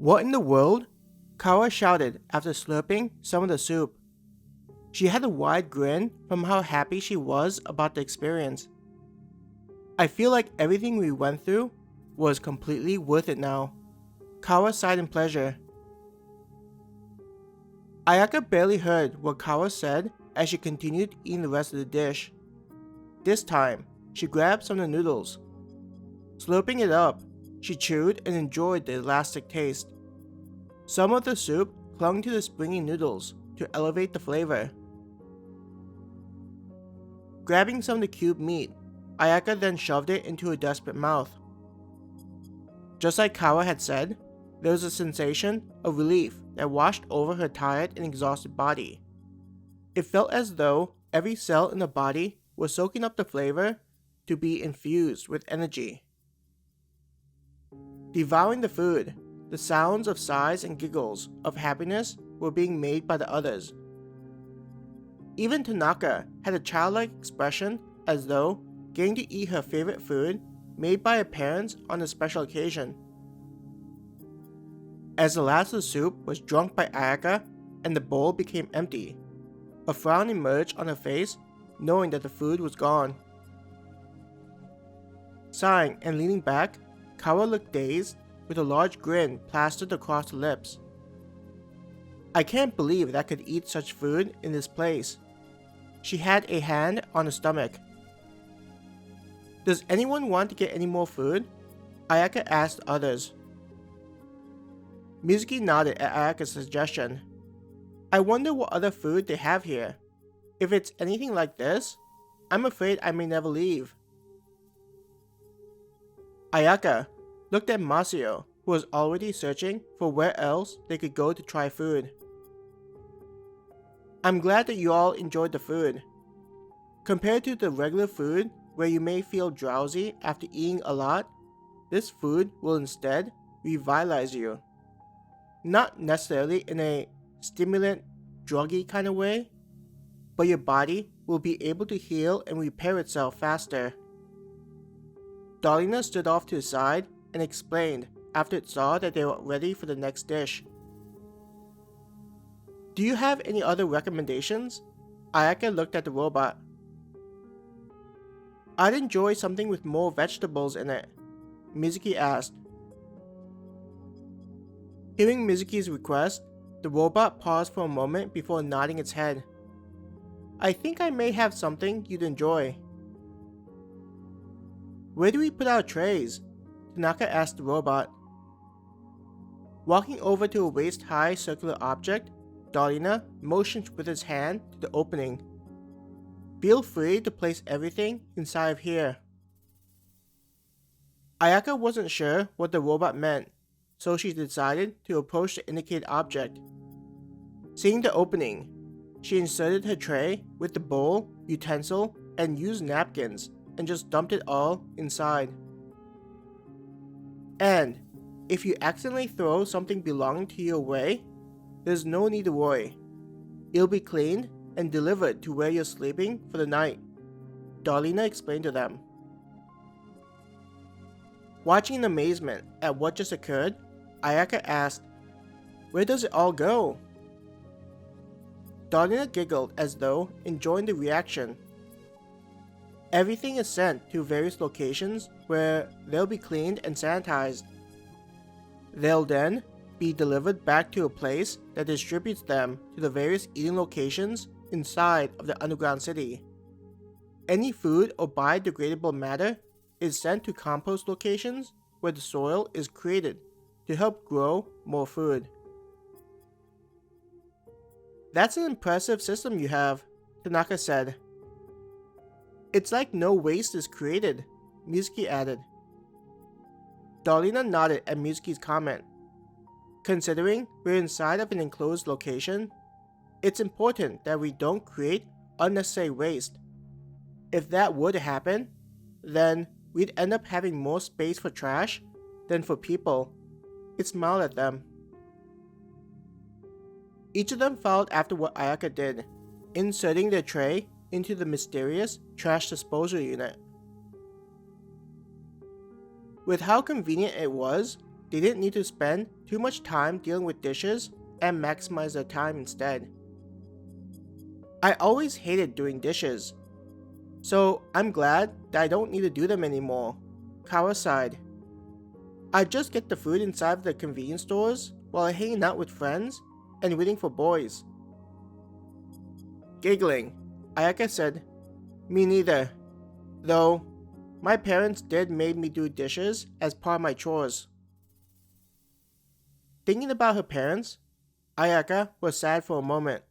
What in the world? Kawa shouted after slurping some of the soup. She had a wide grin from how happy she was about the experience. I feel like everything we went through was completely worth it now. Kawa sighed in pleasure. Ayaka barely heard what Kawa said as she continued eating the rest of the dish. This time, she grabbed some of the noodles. Slurping it up, she chewed and enjoyed the elastic taste. Some of the soup clung to the springy noodles to elevate the flavor. Grabbing some of the cubed meat, Ayaka then shoved it into her desperate mouth. Just like Kawa had said, there was a sensation of relief that washed over her tired and exhausted body. It felt as though every cell in the body was soaking up the flavor to be infused with energy. Devouring the food, the sounds of sighs and giggles of happiness were being made by the others. Even Tanaka had a childlike expression as though getting to eat her favorite food made by her parents on a special occasion. As the last of the soup was drunk by Ayaka and the bowl became empty, a frown emerged on her face, knowing that the food was gone. Sighing and leaning back, Kawa looked dazed, with a large grin plastered across her lips. I can't believe that I could eat such food in this place. She had a hand on her stomach. Does anyone want to get any more food? Ayaka asked others. Mizuki nodded at Ayaka's suggestion. I wonder what other food they have here. If it's anything like this, I'm afraid I may never leave. Ayaka looked at Masao, who was already searching for where else they could go to try food. I'm glad that you all enjoyed the food. Compared to the regular food where you may feel drowsy after eating a lot, this food will instead revitalize you. Not necessarily in a stimulant, druggy kind of way, but your body will be able to heal and repair itself faster. Darlina stood off to the side and explained after it saw that they were ready for the next dish. Do you have any other recommendations? Ayaka looked at the robot. I'd enjoy something with more vegetables in it, Mizuki asked. Hearing Mizuki's request, the robot paused for a moment before nodding its head. I think I may have something you'd enjoy. Where do we put our trays? Tanaka asked the robot. Walking over to a waist-high circular object, Darlina motioned with his hand to the opening. Feel free to place everything inside of here. Ayaka wasn't sure what the robot meant, so she decided to approach the indicated object. Seeing the opening, she inserted her tray with the bowl, utensil, and used napkins and just dumped it all inside. And if you accidentally throw something belonging to you away, there's no need to worry. It'll be cleaned and delivered to where you're sleeping for the night, Darlina explained to them. Watching in amazement at what just occurred, Ayaka asked, Where does it all go? Darlina giggled as though enjoying the reaction. Everything is sent to various locations where they'll be cleaned and sanitized. They'll then be delivered back to a place that distributes them to the various eating locations inside of the underground city. Any food or biodegradable matter is sent to compost locations where the soil is created to help grow more food. That's an impressive system you have, Tanaka said. It's like no waste is created, Mizuki added. Darlina nodded at Mizuki's comment. Considering we're inside of an enclosed location, it's important that we don't create unnecessary waste. If that were to happen, then we'd end up having more space for trash than for people. It smiled at them. Each of them followed after what Ayaka did, inserting their tray into the mysterious trash disposal unit. With how convenient it was, they didn't need to spend too much time dealing with dishes and maximize their time instead. I always hated doing dishes, so I'm glad that I don't need to do them anymore. Kara sighed. I just get the food inside of the convenience stores while I'm hanging out with friends and waiting for boys. Giggling, Ayaka said, "Me neither. Though, my parents did make me do dishes as part of my chores." Thinking about her parents, Ayaka was sad for a moment.